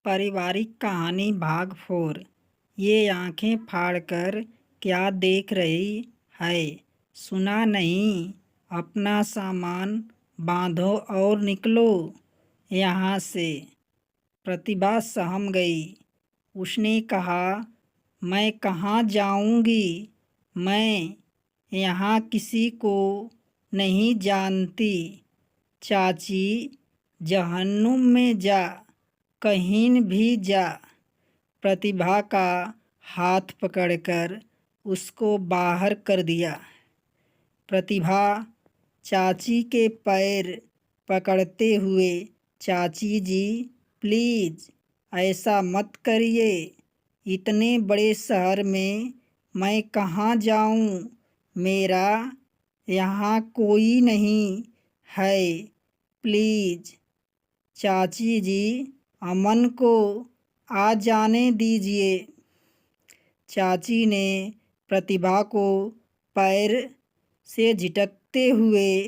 पारिवारिक कहानी भाग 4। ये आंखें फाड़कर क्या देख रही है? सुना नहीं? अपना सामान बांधो और निकलो यहाँ से। प्रतिभा सहम गई। उसने कहा, मैं कहाँ जाऊँगी? मैं यहाँ किसी को नहीं जानती। चाची, जहन्नुम में जा, कहीं भी जा। प्रतिभा का हाथ पकड़कर उसको बाहर कर दिया। प्रतिभा चाची के पैर पकड़ते हुए, चाची जी प्लीज़ ऐसा मत करिए। इतने बड़े शहर में मैं कहाँ जाऊँ? मेरा यहाँ कोई नहीं है। प्लीज़ चाची जी, अमन को आ जाने दीजिए। चाची ने प्रतिभा को पैर से झिटकते हुए,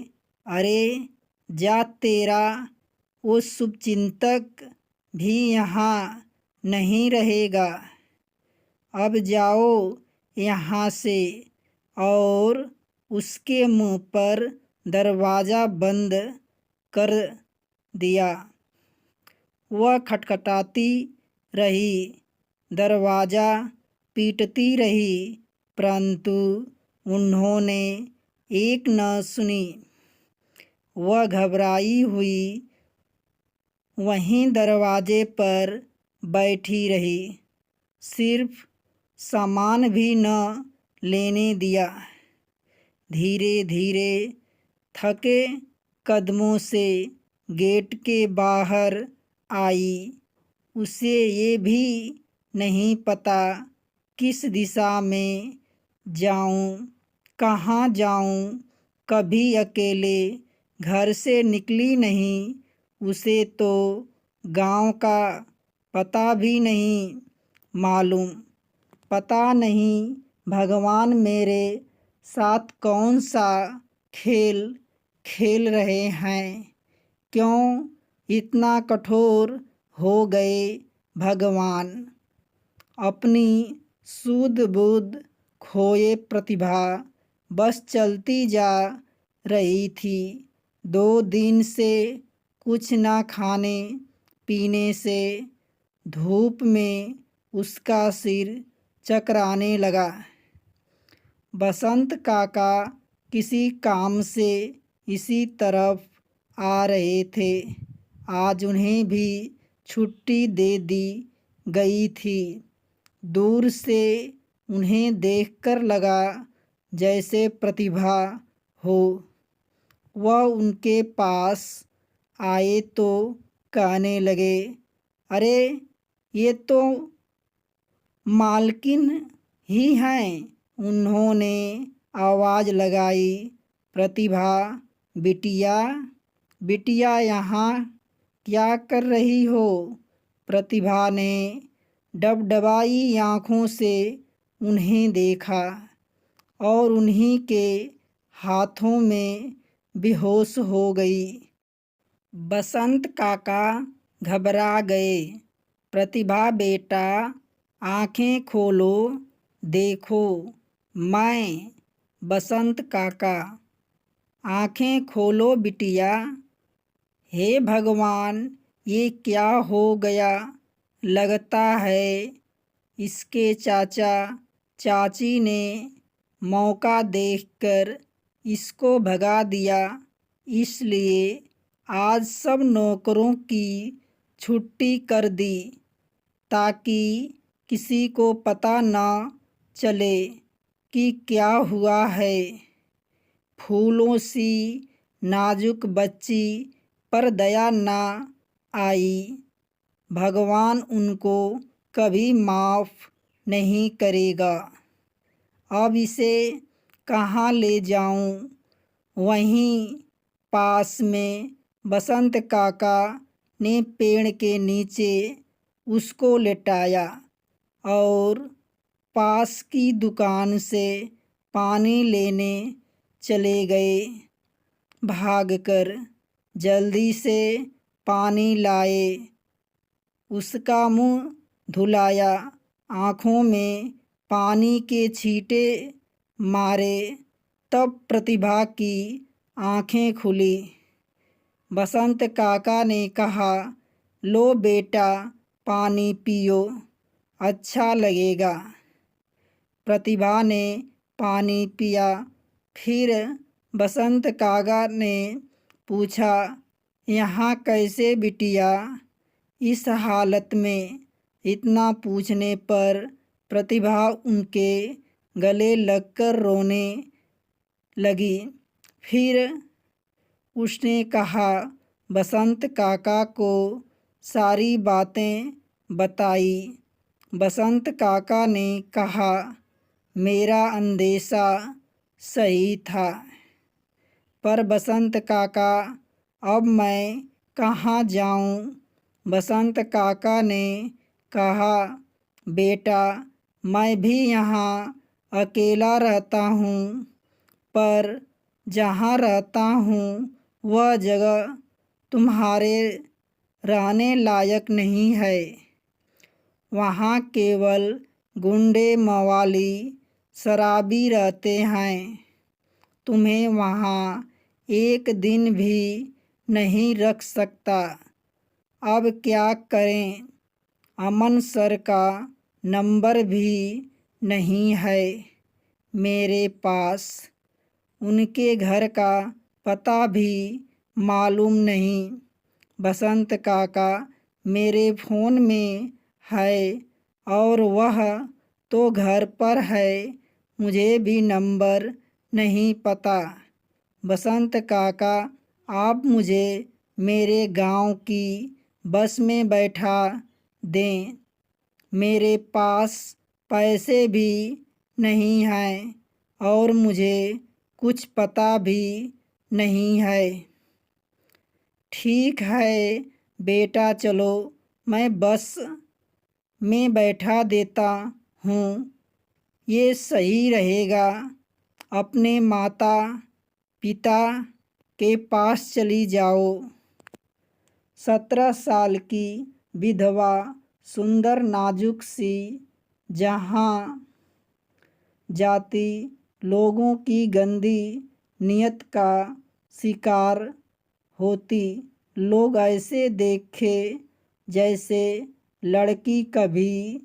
अरे जा, तेरा वो शुभचिंतक भी यहाँ नहीं रहेगा। अब जाओ यहाँ से। और उसके मुंह पर दरवाज़ा बंद कर दिया। वह खटखटाती रही, दरवाज़ा पीटती रही, परंतु उन्होंने एक न सुनी। वह घबराई हुई वहीं दरवाजे पर बैठी रही, सिर्फ सामान भी न लेने दिया। धीरे धीरे थके कदमों से गेट के बाहर आई। उसे ये भी नहीं पता किस दिशा में जाऊं, कहाँ जाऊं। कभी अकेले घर से निकली नहीं। उसे तो गांव का पता भी नहीं मालूम। पता नहीं भगवान मेरे साथ कौन सा खेल खेल रहे हैं। क्यों इतना कठोर हो गए भगवान? अपनी सूझ बूझ खोए प्रतिभा बस चलती जा रही थी। 2 दिन से कुछ ना खाने पीने से धूप में उसका सिर चकराने लगा। बसंत काका किसी काम से इसी तरफ आ रहे थे। आज उन्हें भी छुट्टी दे दी गई थी। दूर से उन्हें देखकर लगा जैसे प्रतिभा हो। वह उनके पास आए तो कहने लगे, अरे ये तो मालकिन ही हैं। उन्होंने आवाज़ लगाई, प्रतिभा बिटिया, बिटिया यहाँ क्या कर रही हो? प्रतिभा ने डबडबाई आँखों से उन्हें देखा और उन्हीं के हाथों में बेहोश हो गई। बसंत काका घबरा गए। प्रतिभा बेटा, आँखें खोलो, देखो मैं। बसंत काका, आँखें खोलो बिटिया। हे भगवान, ये क्या हो गया? लगता है इसके चाचा चाची ने मौका देखकर इसको भगा दिया, इसलिए आज सब नौकरों की छुट्टी कर दी ताकि किसी को पता ना चले कि क्या हुआ है। फूलों सी नाजुक बच्ची पर दया ना आई। भगवान उनको कभी माफ़ नहीं करेगा। अब इसे कहाँ ले जाऊं? वहीं पास में बसंत काका ने पेड़ के नीचे उसको लेटाया और पास की दुकान से पानी लेने चले गए। भागकर जल्दी से पानी लाए। उसका मुंह धुलाया, आँखों में पानी के छींटे मारे। तब प्रतिभा की आँखें खुली। बसंत काका ने कहा, लो बेटा, पानी पियो, अच्छा लगेगा। प्रतिभा ने पानी पिया। फिर बसंत काका ने पूछा, यहाँ कैसे बिटिया? इस हालत में? इतना पूछने पर प्रतिभा उनके गले लगकर रोने लगी। फिर उसने कहा, बसंत काका को सारी बातें बताई। बसंत काका ने कहा, मेरा अंदेशा सही था। पर बसंत काका, अब मैं कहाँ जाऊँ? बसंत काका ने कहा, बेटा, मैं भी यहाँ अकेला रहता हूँ, पर जहाँ रहता हूँ वह जगह तुम्हारे रहने लायक नहीं है। वहाँ केवल गुंडे मवाली शराबी रहते हैं। तुम्हें वहाँ एक दिन भी नहीं रख सकता। अब क्या करें? अमन सर का नंबर भी नहीं है मेरे पास। उनके घर का पता भी मालूम नहीं। बसंत काका मेरे फ़ोन में है और वह तो घर पर है, मुझे भी नंबर नहीं पता। बसंत काका, आप मुझे मेरे गांव की बस में बैठा दें। मेरे पास पैसे भी नहीं हैं और मुझे कुछ पता भी नहीं है। ठीक है बेटा, चलो, मैं बस में बैठा देता हूँ, ये सही रहेगा। अपने माता पिता के पास चली जाओ। 17 साल की विधवा, सुंदर नाजुक सी, जहाँ जाति लोगों की गंदी नियत का शिकार होती। लोग ऐसे देखे जैसे लड़की कभी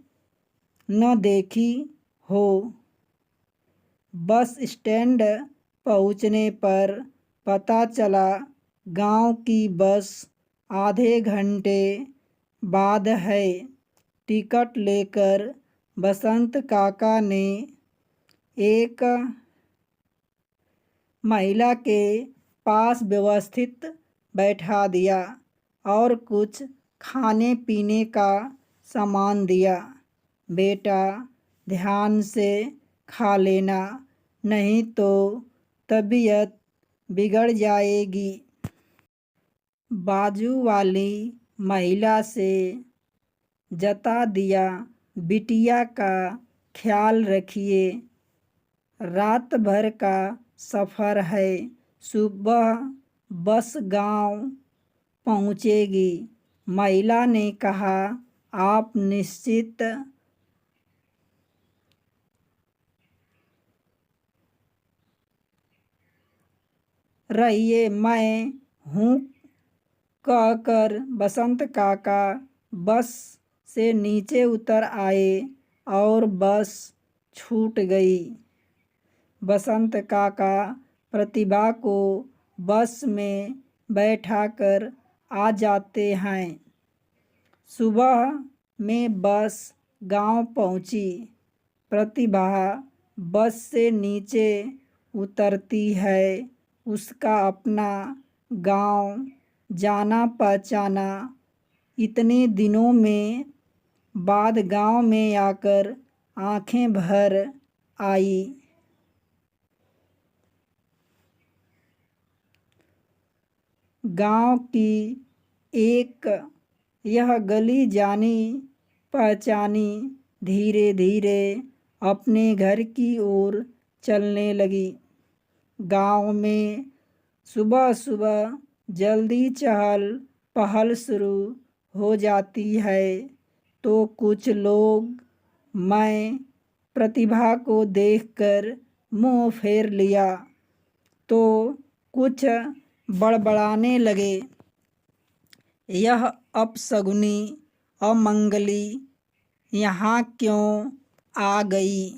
न देखी हो। बस स्टैंड पहुँचने पर पता चला गांव की बस आधे घंटे बाद है। टिकट लेकर बसंत काका ने एक महिला के पास व्यवस्थित बैठा दिया और कुछ खाने पीने का सामान दिया। बेटा, ध्यान से खा लेना, नहीं तो तबीयत बिगड़ जाएगी। बाजू वाली महिला से जता दिया, बिटिया का ख्याल रखिए, रात भर का सफ़र है, सुबह बस गांव पहुंचेगी। महिला ने कहा, आप निश्चित रहिए, मैं हूँ कहकर बसंत काका बस से नीचे उतर आए और बस छूट गई। बसंत काका प्रतिभा को बस में बैठाकर आ जाते हैं। सुबह में बस गांव पहुंची। प्रतिभा बस से नीचे उतरती है। उसका अपना गांव जाना पहचाना इतने दिनों में बाद गांव में आकर आंखें भर आई। गांव की एक यह गली जानी पहचानी धीरे धीरे अपने घर की ओर चलने लगी। गांव में सुबह सुबह जल्दी चहल पहल शुरू हो जाती है तो कुछ लोग मैं प्रतिभा को देखकर मुंह फेर लिया तो कुछ बड़बड़ाने लगे, यह अपशगुनी अमंगली यहाँ क्यों आ गई?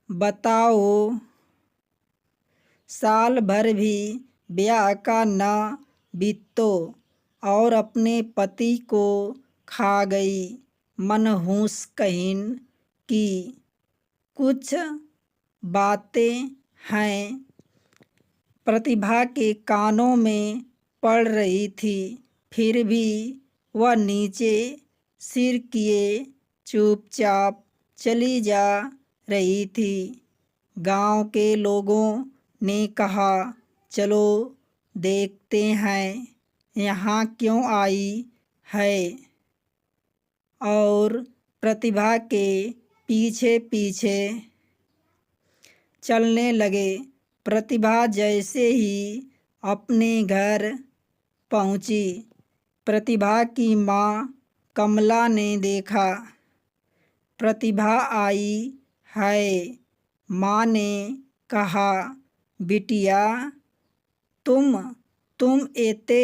बताओ। साल भर भी ब्याह का न बीतो और अपने पति को खा गई मनहूस कहीन की। कुछ बातें हैं प्रतिभा के कानों में पड़ रही थी, फिर भी वह नीचे सिर किए चुपचाप चली जा रही थी। गांव के लोगों ने कहा, चलो देखते हैं यहाँ क्यों आई है, और प्रतिभा के पीछे पीछे चलने लगे। प्रतिभा जैसे ही अपने घर पहुंची, प्रतिभा की माँ कमला ने देखा प्रतिभा आई है। माँ ने कहा, बिटिया तुम एते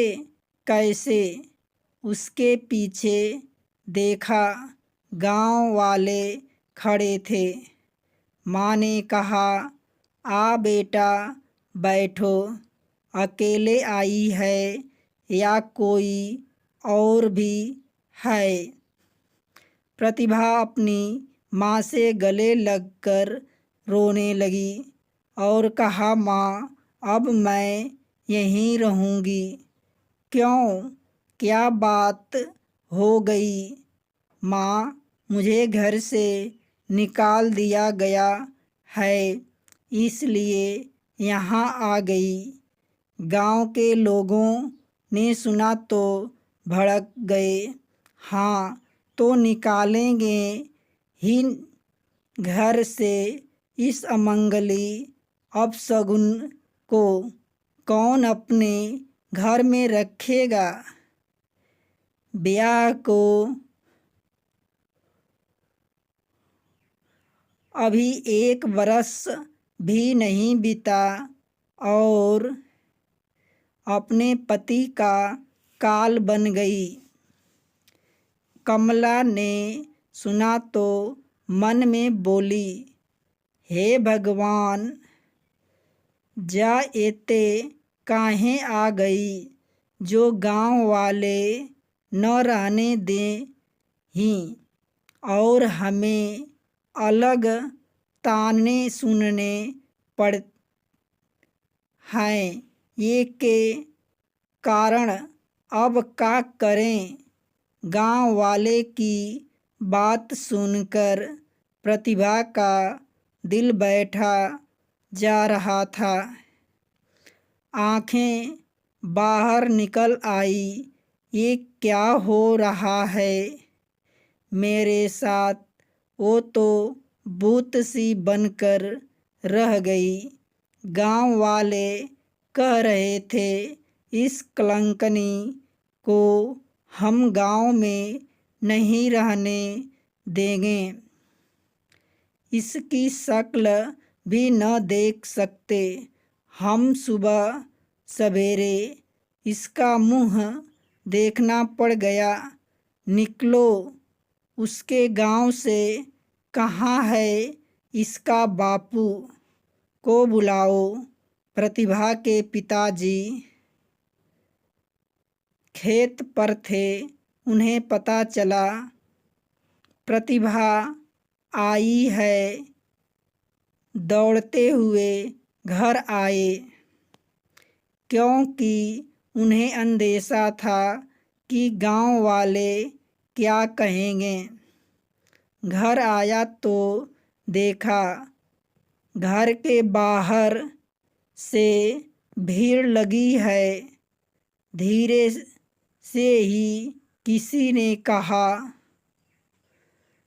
कैसे? उसके पीछे देखा, गांव वाले खड़े थे। माँ ने कहा, आ बेटा बैठो, अकेले आई है या कोई और भी है? प्रतिभा अपनी माँ से गले लगकर रोने लगी और कहा, माँ अब मैं यहीं रहूँगी। क्यों, क्या बात हो गई? माँ मुझे घर से निकाल दिया गया है इसलिए यहाँ आ गई। गांव के लोगों ने सुना तो भड़क गए, हाँ तो निकालेंगे ही घर से इस अमंगली अपशगुन को, कौन अपने घर में रखेगा? ब्याह को अभी 1 बरस भी नहीं बीता और अपने पति का काल बन गई। कमला ने सुना तो मन में बोली, हे भगवान, जा एते काहे आ गई जो गांव वाले न रहने दे ही और हमें अलग ताने सुनने पड़ हैं। ये के कारण अब क्या करें? गांव वाले की बात सुनकर प्रतिभा का दिल बैठा जा रहा था। आंखें बाहर निकल आई, ये क्या हो रहा है मेरे साथ? वो तो भूत सी बनकर रह गई। गांव वाले कह रहे थे, इस कलंकनी को हम गांव में नहीं रहने देंगे, इसकी शक्ल भी न देख सकते हम। सुबह सवेरे इसका मुंह देखना पड़ गया। निकलो, उसके गांव से कहाँ है इसका बापू को बुलाओ। प्रतिभा के पिताजी खेत पर थे, उन्हें पता चला प्रतिभा आई है। दौड़ते हुए घर आए, क्योंकि उन्हें अंदेशा था कि गांव वाले क्या कहेंगे। घर आया तो देखा घर के बाहर से भीड़ लगी है। धीरे से ही किसी ने कहा,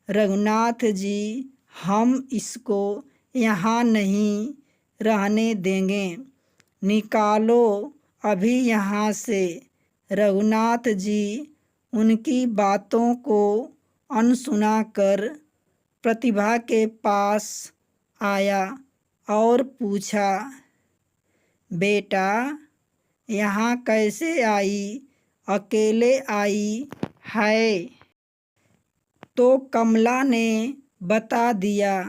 रघुनाथ जी, हम इसको यहाँ नहीं रहने देंगे, निकालो अभी यहाँ से। रघुनाथ जी उनकी बातों को अनसुना कर प्रतिभा के पास आया और पूछा, बेटा यहाँ कैसे आई, अकेले आई है? तो कमला ने बता दिया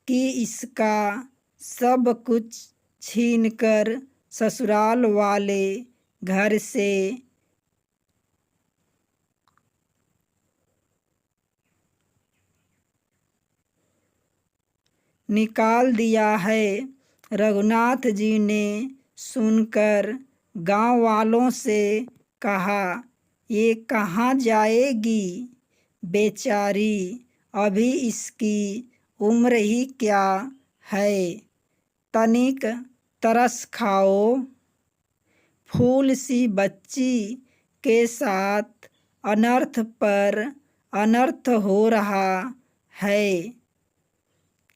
कि इसका सब कुछ छीनकर ससुराल वाले घर से निकाल दिया है। रघुनाथ जी ने सुनकर गांव वालों से कहा, ये कहाँ जाएगी बेचारी, अभी इसकी उम्र ही क्या है, तनिक तरस खाओ। फूल सी बच्ची के साथ अनर्थ पर अनर्थ हो रहा है।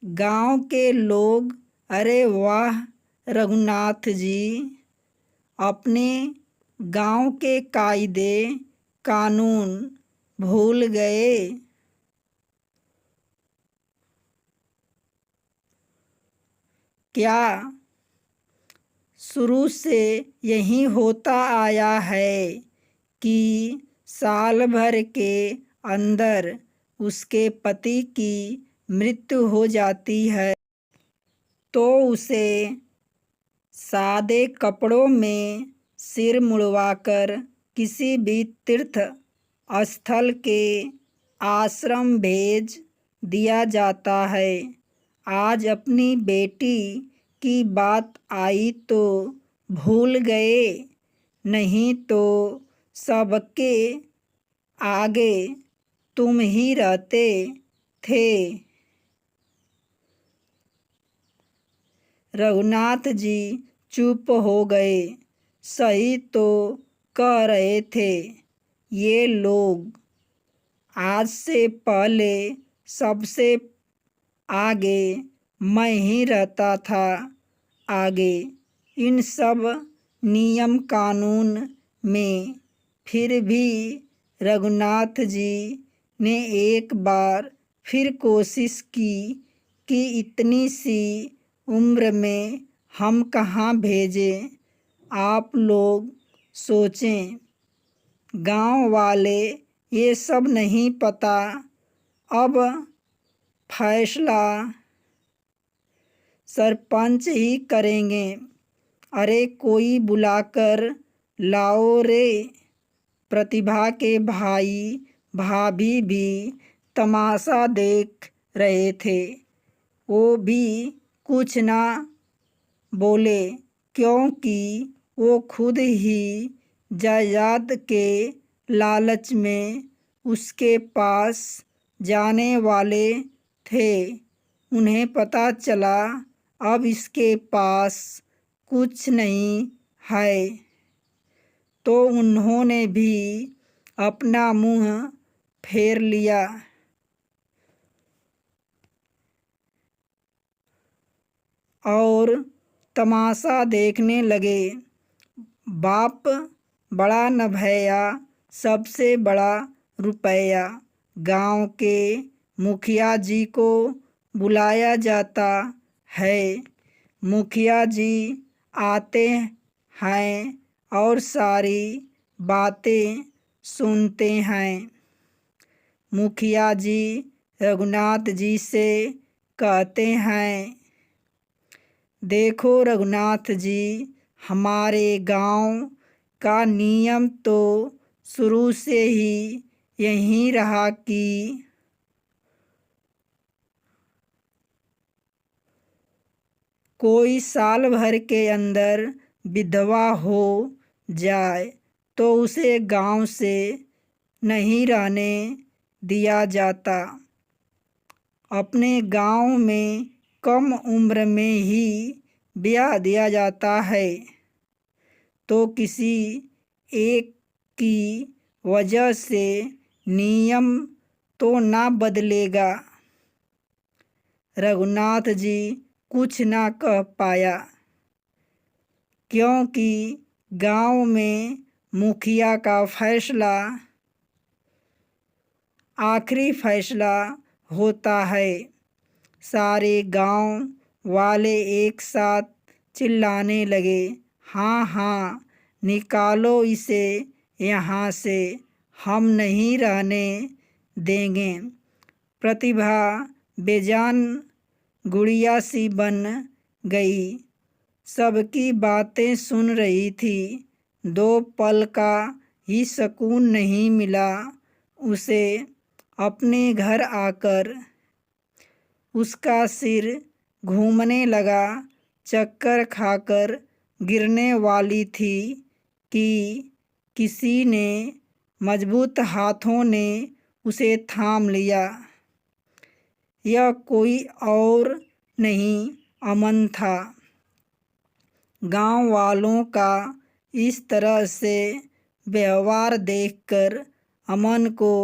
गांव के लोग, अरे वाह रघुनाथ जी, अपने गांव के कायदे कानून भूल गए। क्या शुरू से यही होता आया है कि साल भर के अंदर उसके पति की मृत्यु हो जाती है तो उसे सादे कपड़ों में सिर मुड़वाकर किसी भी तीर्थ स्थल के आश्रम भेज दिया जाता है। आज अपनी बेटी की बात आई तो भूल गए, नहीं तो सबके आगे तुम ही रहते थे। रघुनाथ जी चुप हो गए। सही तो कह रहे थे ये लोग। आज से पहले सबसे आगे मैं ही रहता था। आगे इन सब नियम कानून में फिर भी रघुनाथ जी ने एक बार फिर कोशिश की कि इतनी सी उम्र में हम कहाँ भेजें। आप लोग सोचें, गांव वाले ये सब नहीं पता, अब फैसला सरपंच ही करेंगे। अरे कोई बुलाकर लाओ रे। प्रतिभा के भाई भाभी भी तमाशा देख रहे थे। वो भी कुछ ना बोले क्योंकि वो खुद ही जायदाद के लालच में उसके पास जाने वाले थे। उन्हें पता चला अब इसके पास कुछ नहीं है तो उन्होंने भी अपना मुंह फेर लिया और तमाशा देखने लगे। बाप बड़ा न भैया, सबसे बड़ा रुपया। गांव के मुखिया जी को बुलाया जाता है। मुखिया जी आते हैं और सारी बातें सुनते हैं। मुखिया जी रघुनाथ जी से कहते हैं, देखो रघुनाथ जी, हमारे गांव का नियम तो शुरू से ही यही रहा कि कोई साल भर के अंदर विधवा हो जाए तो उसे गांव से नहीं रहने दिया जाता। अपने गांव में कम उम्र में ही ब्याह दिया जाता है तो किसी एक की वजह से नियम तो ना बदलेगा। रघुनाथ जी कुछ ना कह पाया क्योंकि गांव में मुखिया का फैसला आखिरी फैसला होता है। सारे गांव वाले एक साथ चिल्लाने लगे, हाँ हाँ, निकालो इसे यहाँ से, हम नहीं रहने देंगे। प्रतिभा बेजान गुड़िया सी बन गई, सबकी बातें सुन रही थी। 2 पल का ही सुकून नहीं मिला उसे। अपने घर आकर उसका सिर घूमने लगा, चक्कर खाकर गिरने वाली थी कि किसी ने मजबूत हाथों ने उसे थाम लिया। यह कोई और नहीं, अमन था। गांव वालों का इस तरह से व्यवहार देखकर अमन को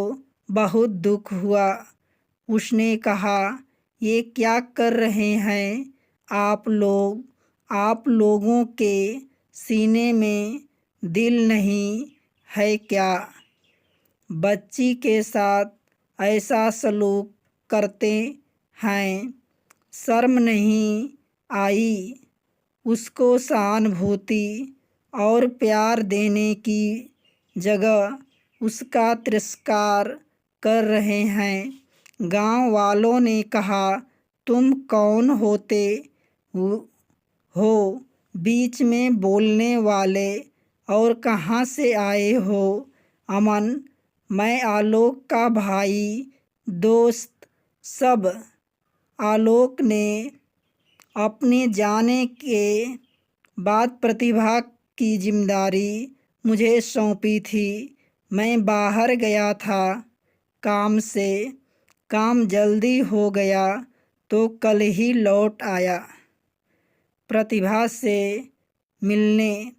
बहुत दुख हुआ। उसने कहा, ये क्या कर रहे हैं आप लोग? आप लोगों के सीने में दिल नहीं है क्या? बच्ची के साथ ऐसा सलूक करते हैं, शर्म नहीं आई? उसको सहानुभूति और प्यार देने की जगह उसका तिरस्कार कर रहे हैं। गांव वालों ने कहा, तुम कौन होते हो बीच में बोलने वाले, और कहाँ से आए हो? अमन, मैं आलोक का भाई, दोस्त सब। आलोक ने अपने जाने के बाद प्रतिभा की जिम्मेदारी मुझे सौंपी थी। मैं बाहर गया था काम से, काम जल्दी हो गया तो कल ही लौट आया। प्रतिभा से मिलने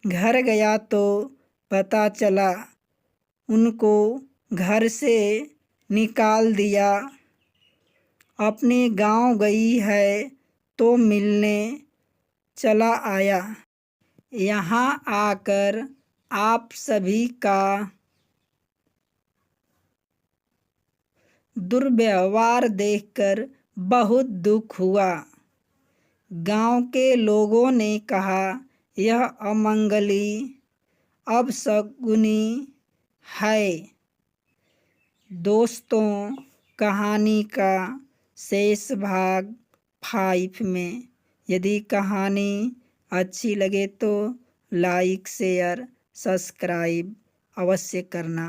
घर गया तो पता चला उनको घर से निकाल दिया। अपने गांव गई है तो मिलने चला आया। यहाँ आकर आप सभी का दुर्व्यवहार देखकर बहुत दुख हुआ। गांव के लोगों ने कहा, यह अमंगली अपशकुनी है। दोस्तों, कहानी का शेष भाग 5 में। यदि कहानी अच्छी लगे तो लाइक, शेयर, सब्सक्राइब अवश्य करना।